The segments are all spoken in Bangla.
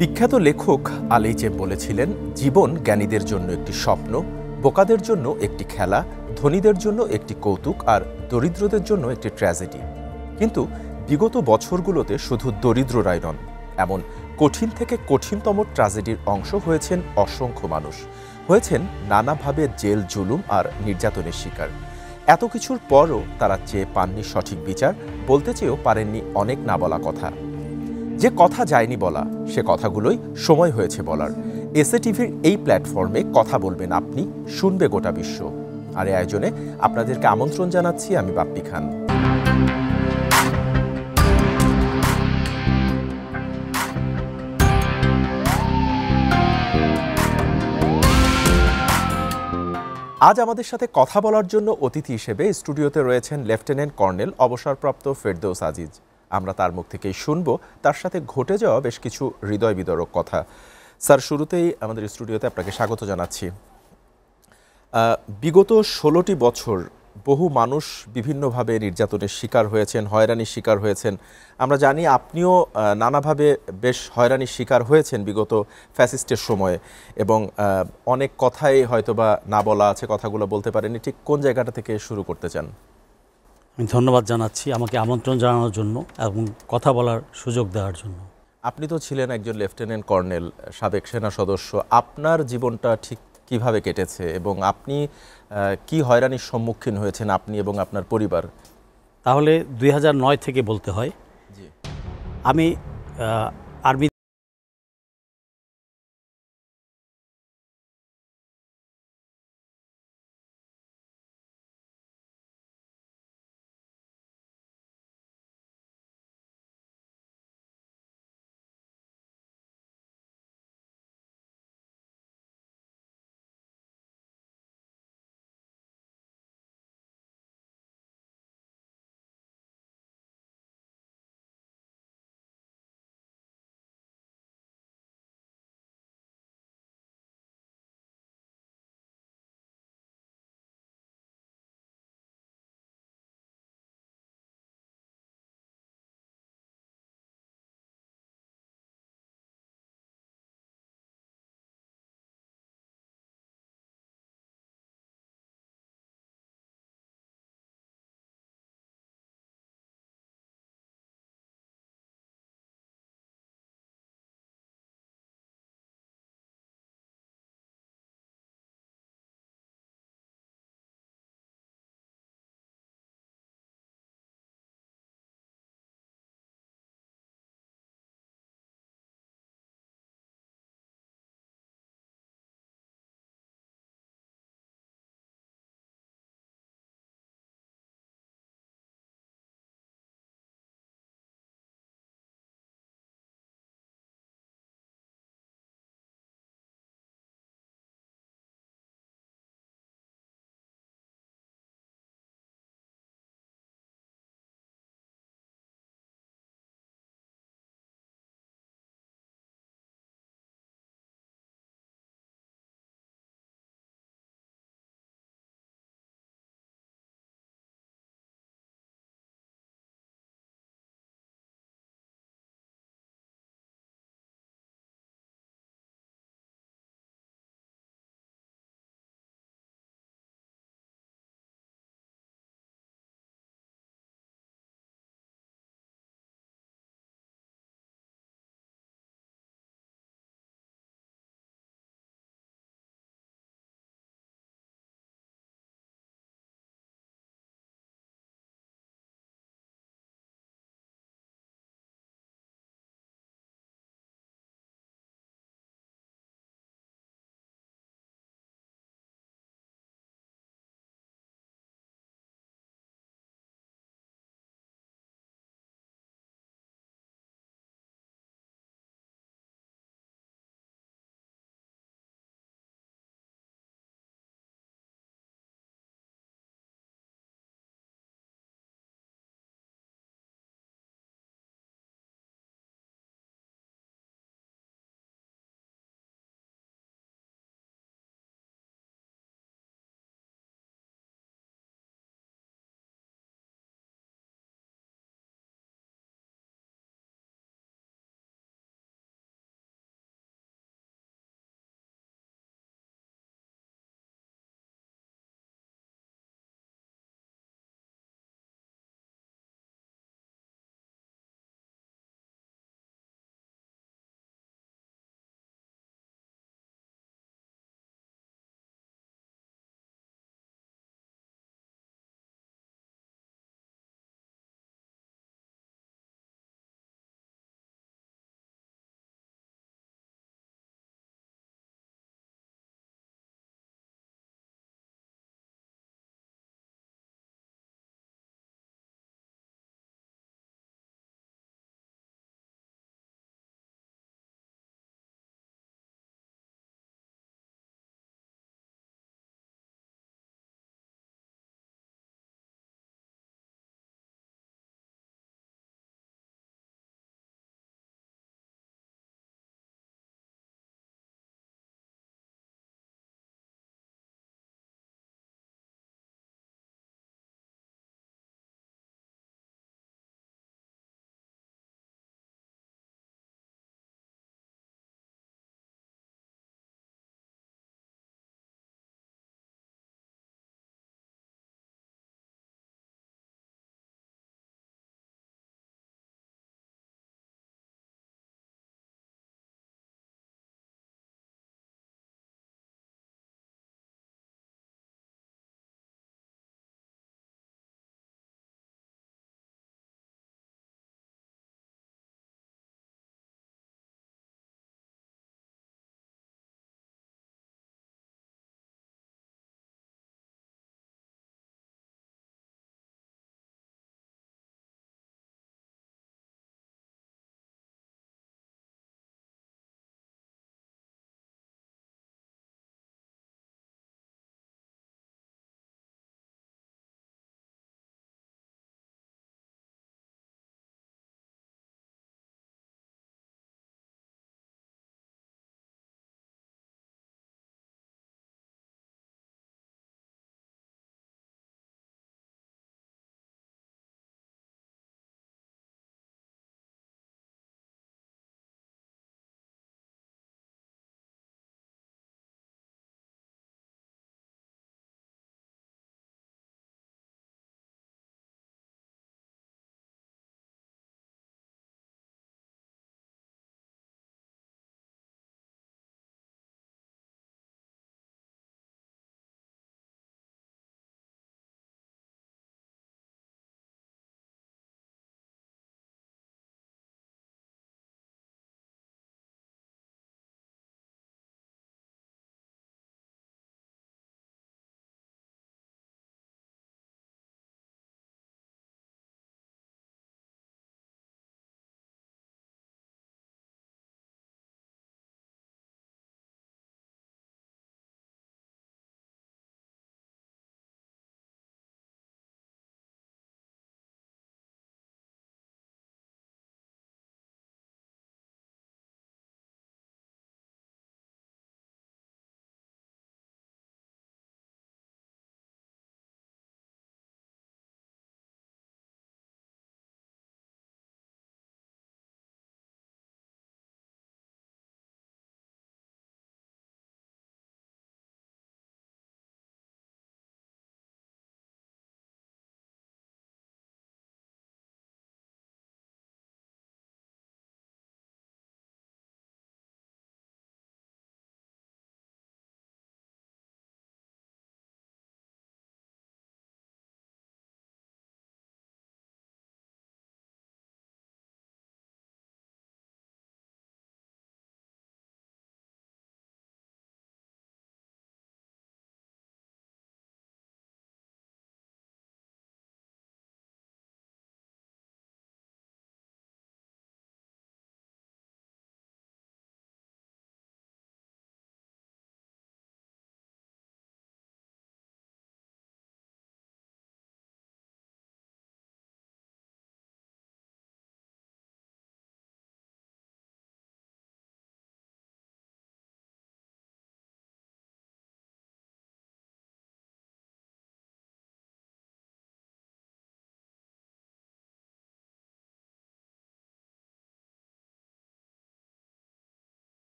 বিখ্যাত লেখক আলেইচেপ বলেছিলেন, জীবন জ্ঞানীদের জন্য একটি স্বপ্ন, বোকাদের জন্য একটি খেলা, ধনীদের জন্য একটি কৌতুক আর দরিদ্রদের জন্য একটি ট্র্যাজেডি। কিন্তু বিগত বছরগুলোতে শুধু দরিদ্ররাই নন, এমন কঠিন থেকে কঠিনতম ট্র্যাজেডির অংশ হয়েছেন অসংখ্য মানুষ, হয়েছেন নানাভাবে জেল, জুলুম আর নির্যাতনের শিকার। এত কিছুর পরও তারা চেয়ে পাননি সঠিক বিচার, বলতে চেয়েও পারেননি অনেক না বলা কথা। যে কথা যায়নি বলা, সে কথাগুলোই সময় হয়েছে বলার। এসএ টিভির এই প্ল্যাটফর্মে কথা বলবেন আপনি, শুনবে গোটা বিশ্ব। আর এই আয়োজনে আপনাদেরকে আমন্ত্রণ জানাচ্ছি আমি বাপ্পি খান। আজ আমাদের সাথে কথা বলার জন্য অতিথি হিসেবে স্টুডিওতে রয়েছেন লেফটেন্যান্ট কর্নেল অবসরপ্রাপ্ত ফেরদৌস আজিজ। আমরা তার মুখ থেকেই শুনব তার সাথে ঘটে যাওয়া বেশ কিছু হৃদয় বিদারক কথা। স্যার, শুরুতেই আমাদের স্টুডিওতে আপনাকে স্বাগত জানাচ্ছি। বিগত ১৬টি বছর বহু মানুষ বিভিন্নভাবে নির্যাতনের শিকার হয়েছেন, হয়রানির শিকার হয়েছেন। আমরা জানি আপনিও নানাভাবে বেশ হয়রানির শিকার হয়েছেন বিগত ফ্যাসিস্টের সময়ে, এবং অনেক কথাই হয়তোবা না বলা আছে, কথাগুলো বলতে পারেননি। ঠিক কোন জায়গাটা থেকে শুরু করতে চান? আমি ধন্যবাদ জানাচ্ছি আমাকে আমন্ত্রণ জানানোর জন্য এবং কথা বলার সুযোগ দেওয়ার জন্য। আপনি তো ছিলেন একজন লেফটেন্যান্ট কর্নেল, সাবেক সেনা সদস্য। আপনার জীবনটা ঠিক কিভাবে কেটেছে এবং আপনি কি হয়রানির সম্মুখীন হয়েছেন আপনি এবং আপনার পরিবার? তাহলে ২০০৯ থেকে বলতে হয়। জি। আমি আর্মি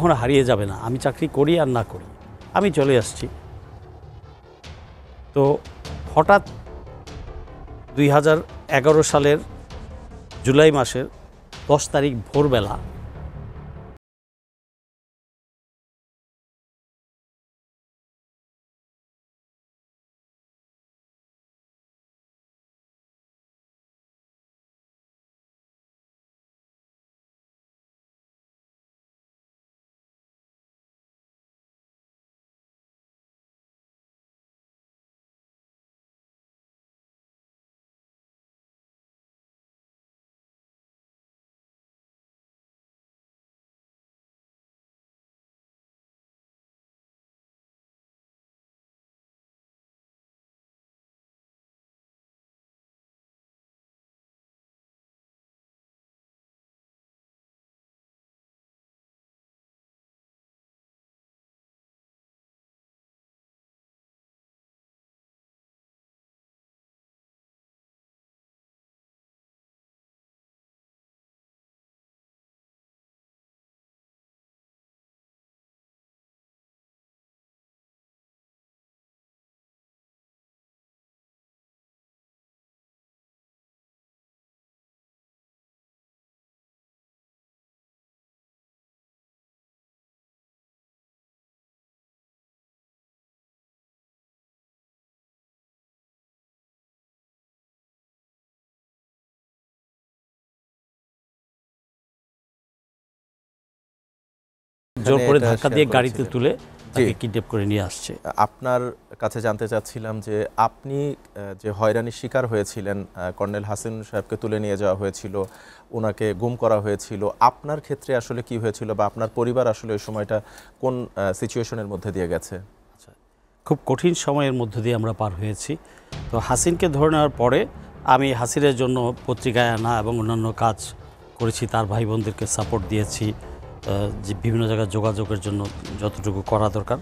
কখনো হারিয়ে যাবে না, আমি চাকরি করি আর না করি, আমি চলে আসছি। তো হঠাৎ 2011 সালের জুলাই মাসের 10 তারিখ ভোরবেলা জোর করে ধাক্কা দিয়ে গাড়িতে তুলে তাকে কিডন্যাপ করে নিয়ে আসছে। আপনার কাছে জানতে চাচ্ছিলাম যে আপনি যে হয়রানির শিকার হয়েছিলেন, কর্নেল হাসিন সাহেবকে তুলে নিয়ে যাওয়া হয়েছিল, ওনাকে গুম করা হয়েছিল, আপনার ক্ষেত্রে আসলে কি হয়েছিল বা আপনার পরিবার আসলে ওই সময়টা কোন সিচুয়েশনের মধ্যে দিয়ে গেছে? আচ্ছা, খুব কঠিন সময়ের মধ্য দিয়ে আমরা পার হয়েছি। তো হাসিনকে ধরে নেওয়ার পরে আমি হাসিনের জন্য পত্রিকায় আনা এবং অন্যান্য কাজ করেছি, তার ভাই বোনদেরকে সাপোর্ট দিয়েছি, যে বিভিন্ন জায়গায় যোগাযোগের জন্য যতটুকু করা দরকার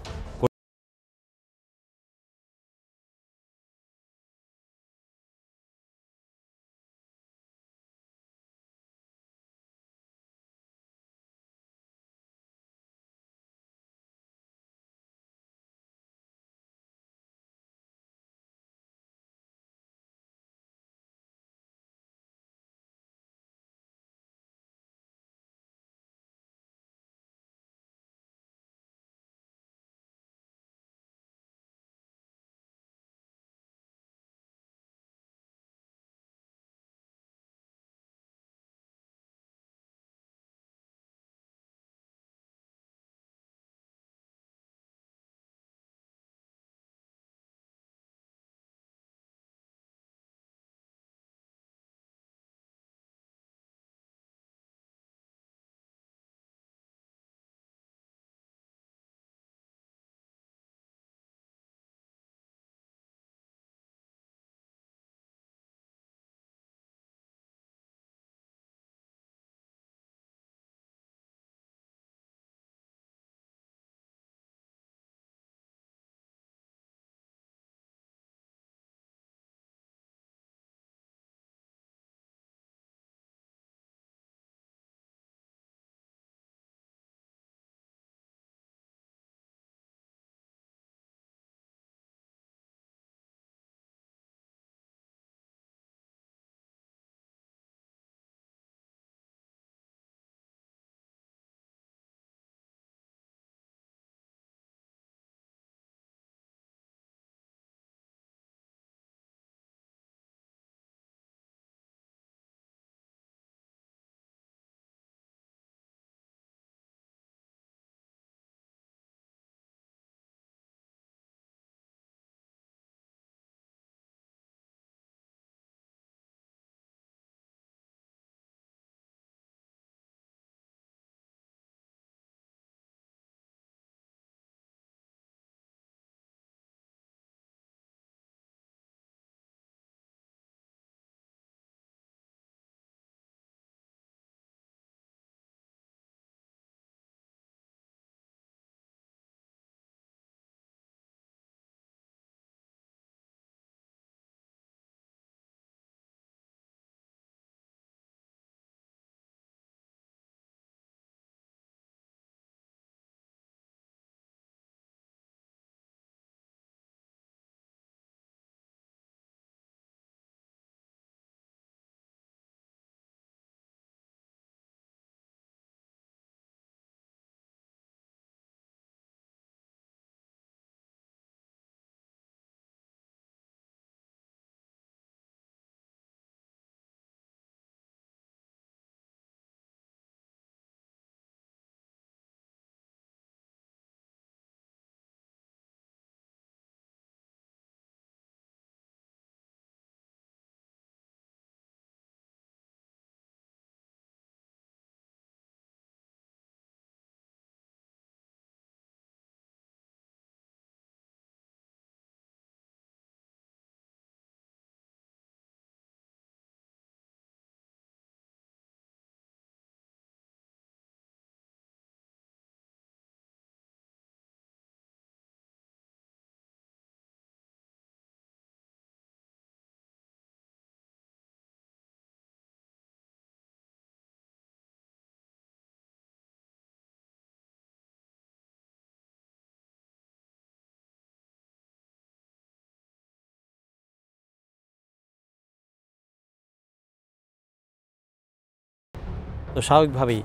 তো স্বাভাবিকভাবেই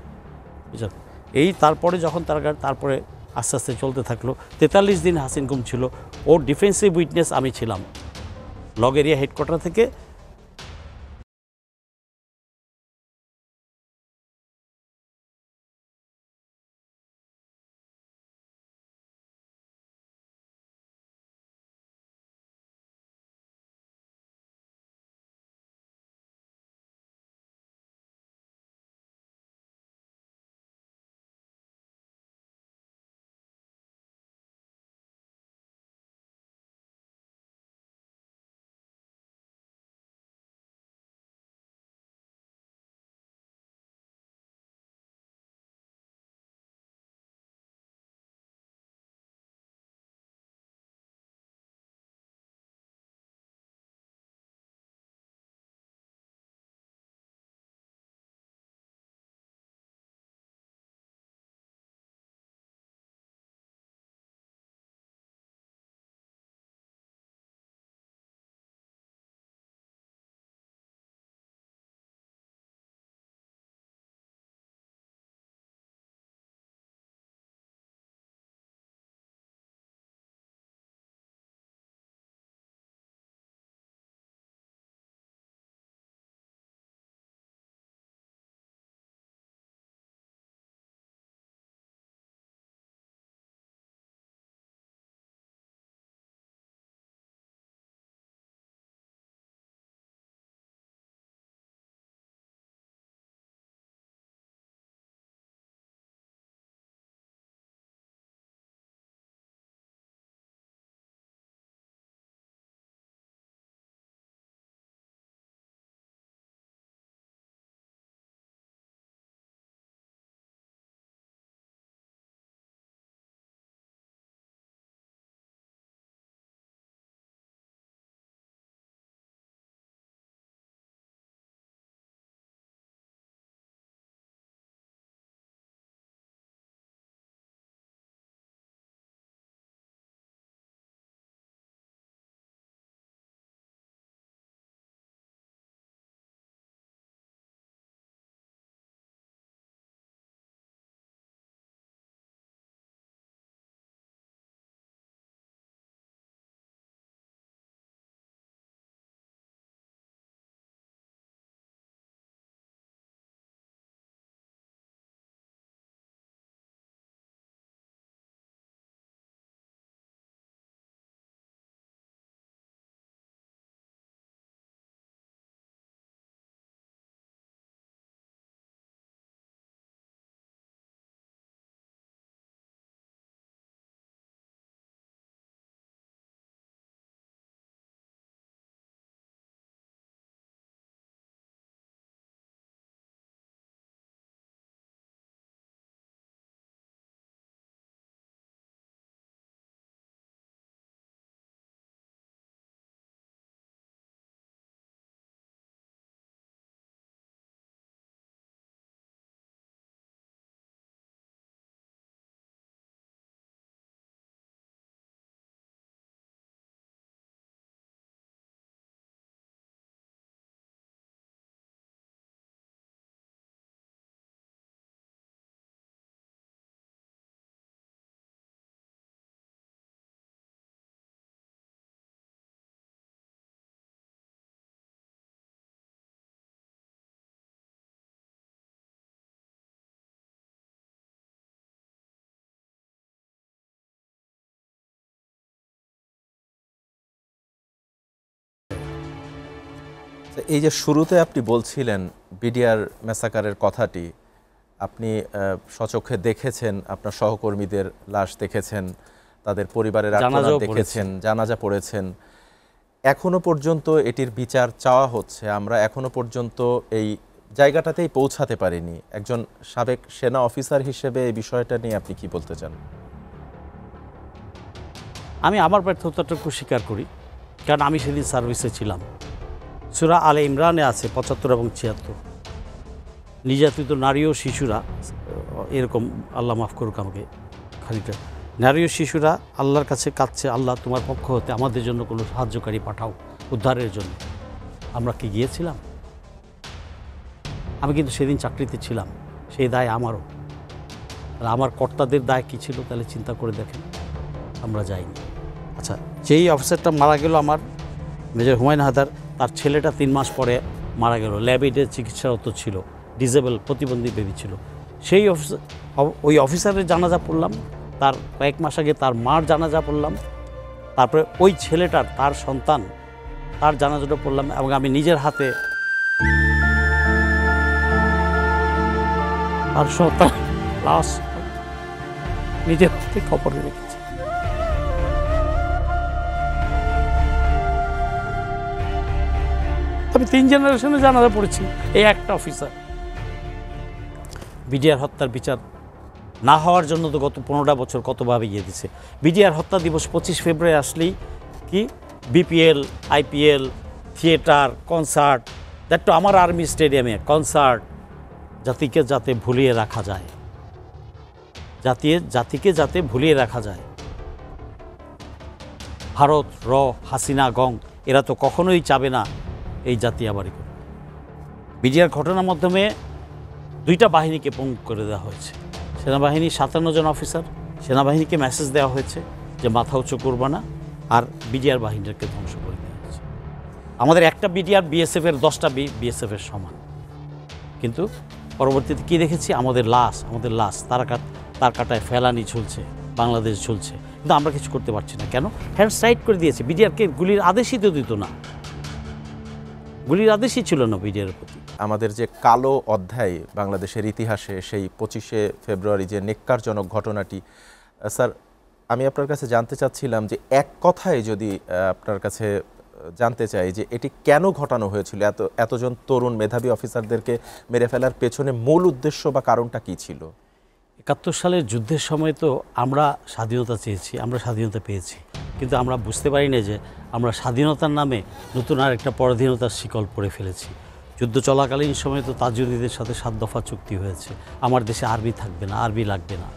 বুঝলেন, এই তারপরে যখন তারপরে আস্তে আস্তে চলতে থাকলো। 43 দিন হাসিন গুম ছিল। ওর ডিফেন্সিভ উইটনেস আমি ছিলাম লগ এরিয়া হেডকোয়ার্টার থেকে। এই যে শুরুতে আপনি বলছিলেন বিডিআর ম্যাসাকারের কথাটি, আপনি সচক্ষে দেখেছেন, আপনার সহকর্মীদের লাশ দেখেছেন, তাদের পরিবারের আত্মনাদ দেখেছেন, জানাজা পড়েছেন। এখনো পর্যন্ত এটির বিচার চাওয়া হচ্ছে। আমরা এখনো পর্যন্ত এই জায়গাটাতেই পৌঁছাতে পারিনি। একজন সাবেক সেনা অফিসার হিসেবে এই বিষয়টা নিয়ে আপনি কি বলতে চান? আমি আমার ব্যর্থতাটুকু স্বীকার করি, কারণ আমি সেদিন সার্ভিসে ছিলাম। সূরা আলে ইমরানে আছে 75 এবং 76, নির্যাতিত নারী ও শিশুরা, এরকম, আল্লাহ মাফ করুক আমাকে খানিকটা, নারী ও শিশুরা আল্লাহর কাছে কাঁদছে, আল্লাহ তোমার পক্ষ হতে আমাদের জন্য কোনো সাহায্যকারী পাঠাও উদ্ধারের জন্য। আমরা কি গিয়েছিলাম? আমি কিন্তু সেদিন চাকরিতে ছিলাম। সেই দায় আমারও। আর আমার কর্তাদের দায় কী ছিল তাহলে চিন্তা করে দেখেন, আমরা যাইনি। আচ্ছা, যেই অফিসারটা মারা গেল আমার মেজর হুমায়ুন হায়দার, তার ছেলেটা 3 মাস পরে মারা গেল, ল্যাবেডে চিকিৎসারত ছিল, ডিসেবল প্রতিবন্ধী বেবি ছিল। সেই ওই অফিসারের জানাজা পড়লাম, তার কয়েক মাস আগে তার মার জানাজা পড়লাম, তারপরে ওই ছেলেটার তার সন্তান তার জানাজাটা পড়লাম, এবং আমি নিজের হাতে তার সন্তান লাশ নিজের হাতে কবরে রেখেছি। আমি 3 জেনারেশনে জানাজা পড়েছি এই একটা অফিসার। বিডিআর হত্যার বিচার না হওয়ার জন্য তো গত 15টা বছর কতভাবে গিয়ে দিছে। বিডিআর হত্যা দিবস 25 ফেব্রুয়ারি আসলেই কি BPL, IPL, theatre, concert, that তো আমার আর্মি স্টেডিয়ামে কনসার্ট, জাতিকে যাতে ভুলিয়ে রাখা যায়, জাতিকে যাতে ভুলিয়ে রাখা যায়। ভারত, হাসিনা, গং এরা তো কখনোই চাবে না এই জাতি আবারই করবে। বিডিআর ঘটনার মাধ্যমে 2টা বাহিনীকে পঙ্গু করে দেওয়া হয়েছে। সেনাবাহিনী 57 জন অফিসার, সেনাবাহিনীকে মেসেজ দেওয়া হয়েছে যে মাথা উঁচু করবে না, আর বিডিআর বাহিনীকে ধ্বংস করে দেওয়া হয়েছে। আমাদের একটা বিডিআর বিএসএফের 10টা বিএসএফের সমান। কিন্তু পরবর্তীতে কী দেখেছি, আমাদের লাশ তার কাটায় ফেলানি ঝুলছে, বাংলাদেশ ঝুলছে, কিন্তু আমরা কিছু করতে পারছি না। কেন? হ্যান্ড সাইড করে দিয়েছে। বিডিআরকে গুলির আদেশই তো দিত না, গুলির আদেশই ছিল না বিডিআর প্রতি। আমাদের যে কালো অধ্যায় বাংলাদেশের ইতিহাসে, সেই 25শে ফেব্রুয়ারি যে নেক্কারজনক ঘটনাটি, স্যার আমি আপনার কাছে জানতে চাচ্ছিলাম যে এক কথায় যদি আপনার কাছে জানতে চাই যে এটি কেন ঘটানো হয়েছিল, এতজন তরুণ মেধাবী অফিসারদেরকে মেরে ফেলার পেছনে মূল উদ্দেশ্য বা কারণটা কী ছিল? 71 সালের যুদ্ধের সময় তো আমরা স্বাধীনতা চেয়েছি, আমরা স্বাধীনতা পেয়েছি, কিন্তু আমরা বুঝতে পারি না যে আমরা স্বাধীনতার নামে নতুন আর একটা পরাধীনতার শিকল পড়ে ফেলেছি। যুদ্ধ চলাকালীন সময় তো তাজুদ্দিনের সাথে 7 দফা চুক্তি হয়েছে, আমার দেশে আর্মি থাকবে না, আর্মি লাগবে না।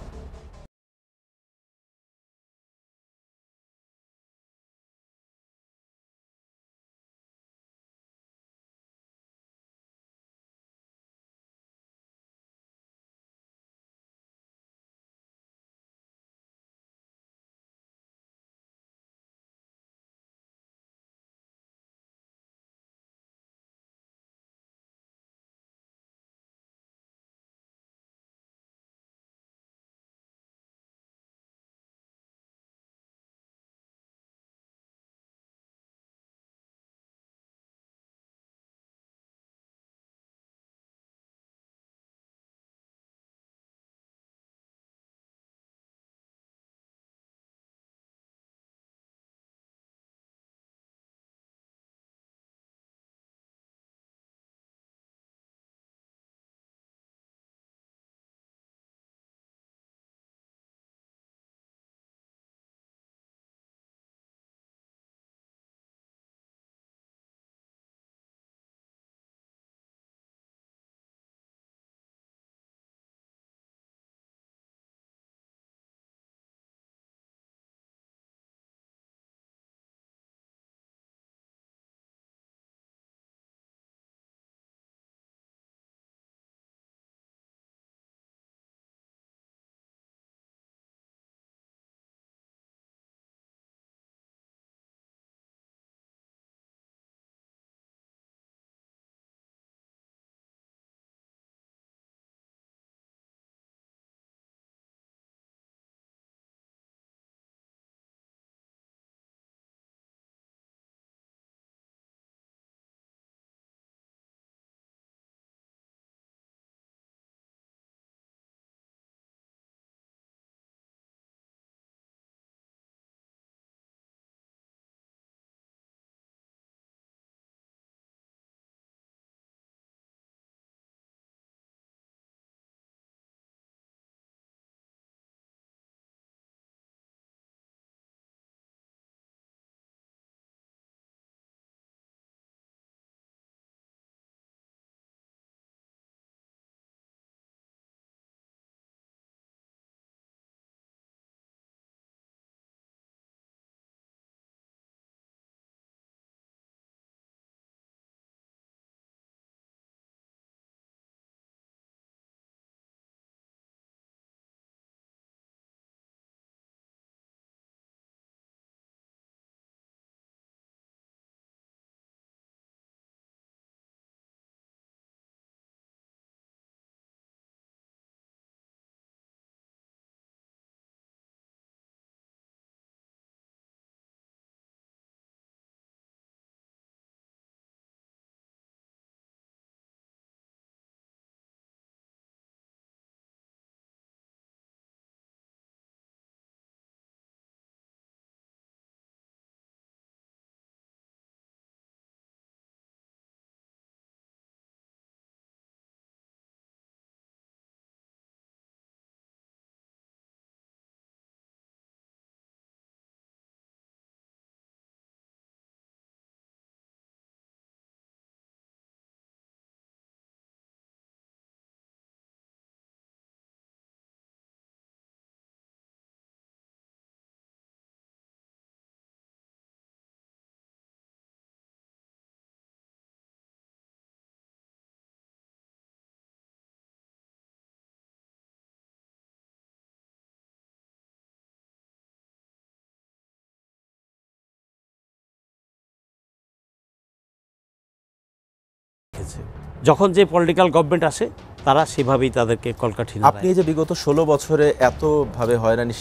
রেখেছে। যখন যে পলিটিক্যাল গভর্নমেন্ট আসে তারা সেভাবেই তাদেরকে কলকাঠি আপনি যে বিগত ১৬ বছরে এতভাবে হয়রানি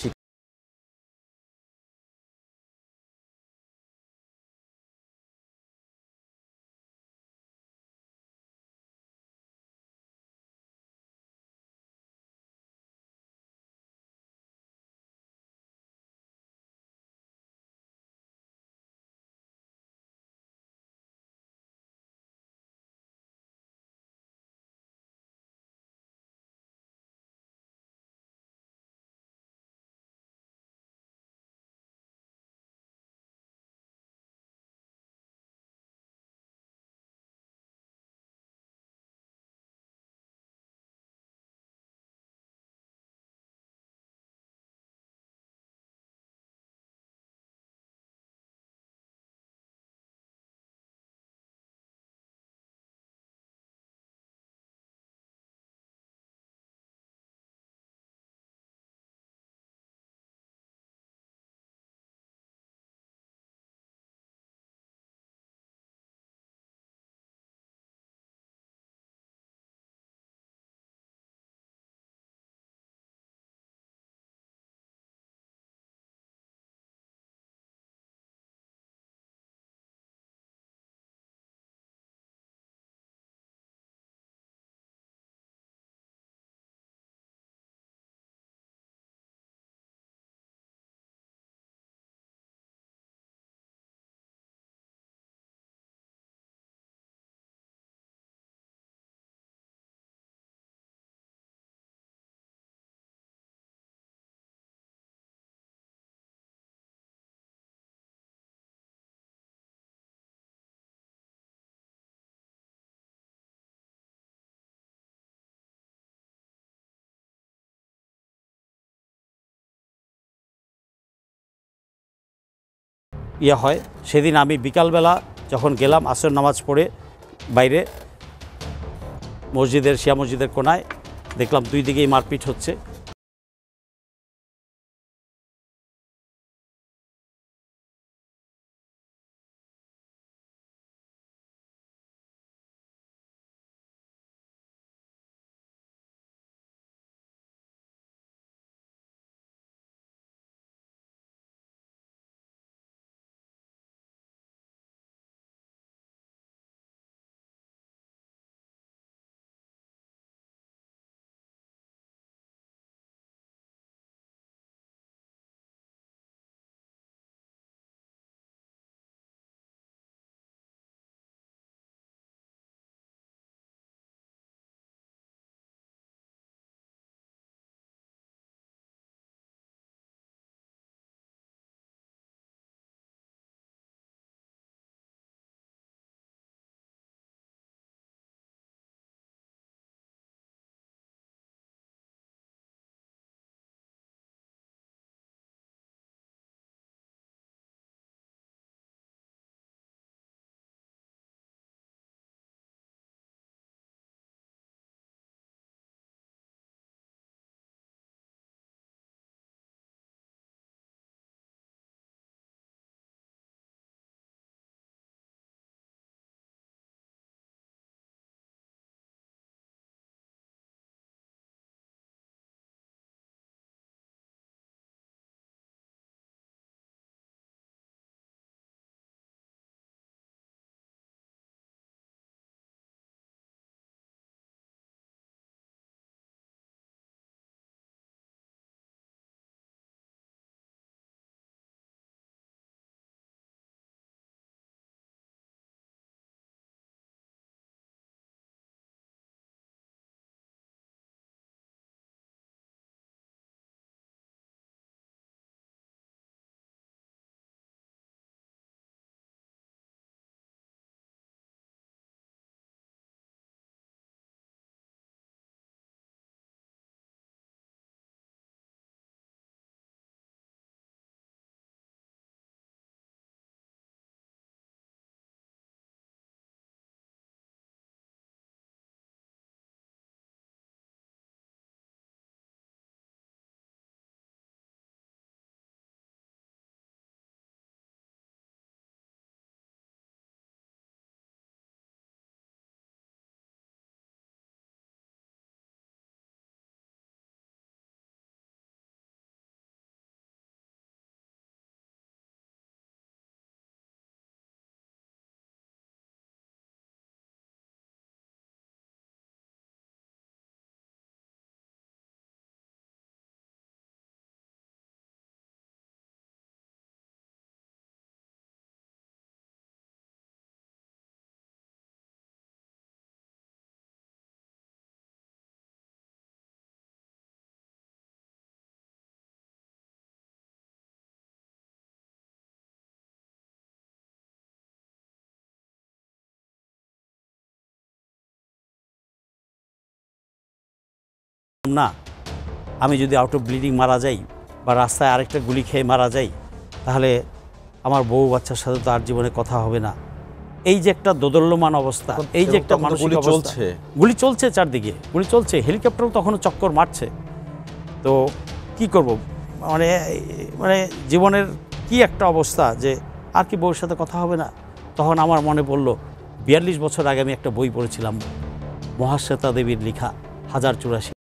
হয়, সেদিন আমি বিকালবেলা যখন গেলাম আসর নামাজ পড়ে বাইরে মসজিদের, শিয়া মসজিদের কোনায়, দেখলাম দুই দিকেই মারপিট হচ্ছে। না, আমি যদি আউট অফ ব্লিডিং মারা যাই বা রাস্তায় আরেকটা গুলি খেয়ে মারা যাই, তাহলে আমার বউ বাচ্চার সাথে তো আর জীবনে কথা হবে না। এই যে একটা দোদল্যমান অবস্থা, এই যে একটা মানসিক অবস্থা, গুলি চলছে চারদিকে, গুলি চলছে, হেলিকপ্টারও তখনও চক্কর মারছে। তো কি করব, মানে মানে জীবনের কি একটা অবস্থা যে আর কি বউয়ের সাথে কথা হবে না। তখন আমার মনে পড়ল 42 বছর আগে আমি একটা বই পড়েছিলাম, মহাশ্বেতা দেবীর লেখা 1084।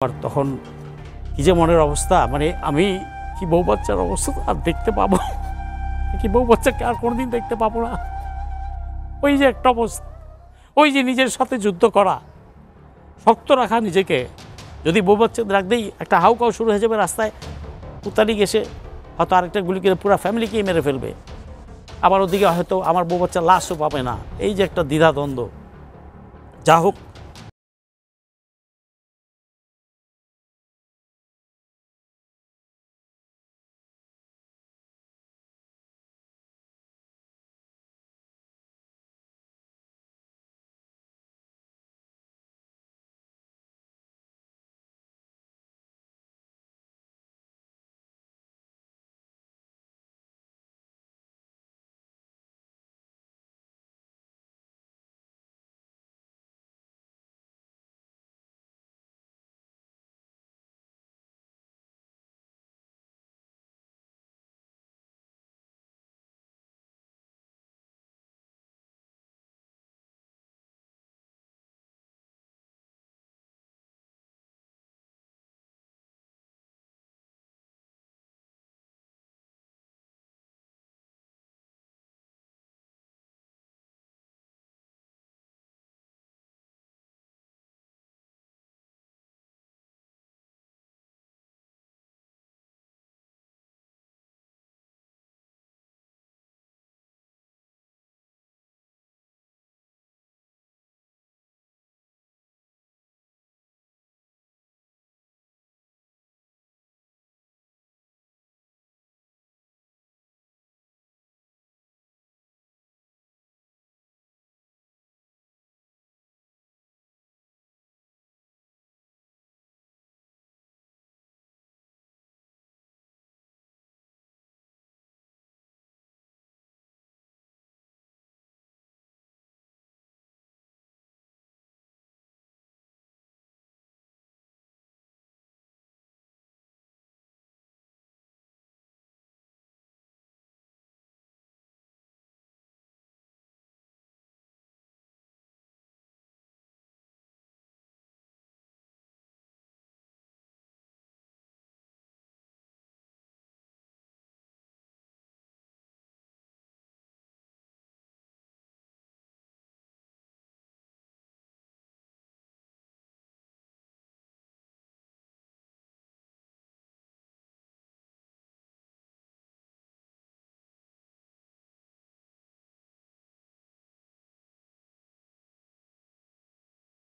আর তখন কি যে মনের অবস্থা, মানে আমি কি বউ বাচ্চার অবস্থা আর দেখতে পাবো, কি বউ বাচ্চাকে আর কোনোদিন দেখতে পাবো না। ওই যে একটা অবস্থা, ওই যে নিজের সাথে যুদ্ধ করা, শক্ত রাখা নিজেকে। যদি বউ বাচ্চা রাখতেই একটা হাউকাউ শুরু হয়ে যাবে রাস্তায়, উতালি গেছে হয়তো আরেকটা গুলি করে পুরো ফ্যামিলিকেই মেরে ফেলবে, আবার ওদিকে হয়তো আমার বউ বাচ্চা লাশও পাবে না। এই যে একটা দ্বিধাদ্বন্দ্ব। যা হোক,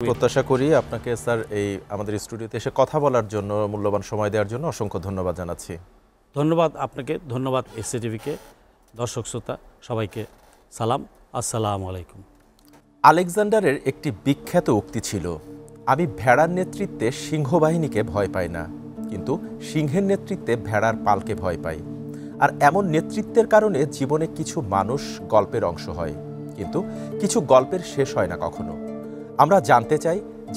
প্রত্যাশা করি আপনাকে স্যার এই আমাদের স্টুডিওতে এসে কথা বলার জন্য, মূল্যবান সময় দেওয়ার জন্য অসংখ্য ধন্যবাদ জানাচ্ছি। ধন্যবাদ আপনাকে, ধন্যবাদ এসএটিভিকে, দর্শক শ্রোতা সবাইকে সালাম, আসসালামু আলাইকুম। আলেকজান্ডারের একটি বিখ্যাত উক্তি ছিল, আমি ভেড়ার নেতৃত্বে সিংহবাহিনীকে ভয় পাই না, কিন্তু সিংহের নেতৃত্বে ভেড়ার পালকে ভয় পাই। আর এমন নেতৃত্বের কারণে জীবনে কিছু মানুষ গল্পের অংশ হয়, কিন্তু কিছু গল্পের শেষ হয় না কখনো। আমরা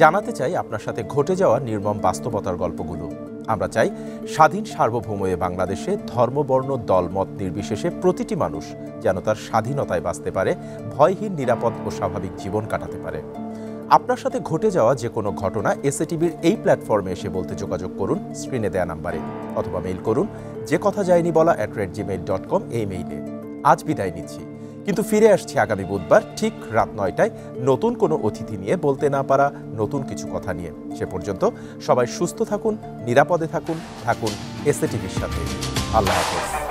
জানাতে চাই আপনার সাথে ঘটে যাওয়া নির্মম বাস্তবতার গল্পগুলো। আমরা চাই স্বাধীন সার্বভৌম বাংলাদেশে ধর্মবর্ণ দলমত নির্বিশেষে প্রতিটি মানুষ যেন তার স্বাধীনতায় বাঁচতে পারে, ভয়হীন, নিরাপদ ও স্বাভাবিক জীবন কাটাতে পারে। আপনার সাথে ঘটে যাওয়া যে কোনো ঘটনা এসএটিভির এই প্ল্যাটফর্মে এসে বলতে যোগাযোগ করুন স্ক্রিনে দেয়া নাম্বারে, অথবা মেইল করুন যে কথা যায়নি বলা @gmail.com এই মেইলে। আজ বিদায় নিচ্ছি, কিন্তু ফিরে আসছি আগামী বুধবার ঠিক রাত 9টায় নতুন কোনো অতিথি নিয়ে, বলতে না পারা নতুন কিছু কথা নিয়ে। সে পর্যন্ত সবাই সুস্থ থাকুন, নিরাপদে থাকুন এসএ টিভির সাথে। আল্লাহ হাফেজ।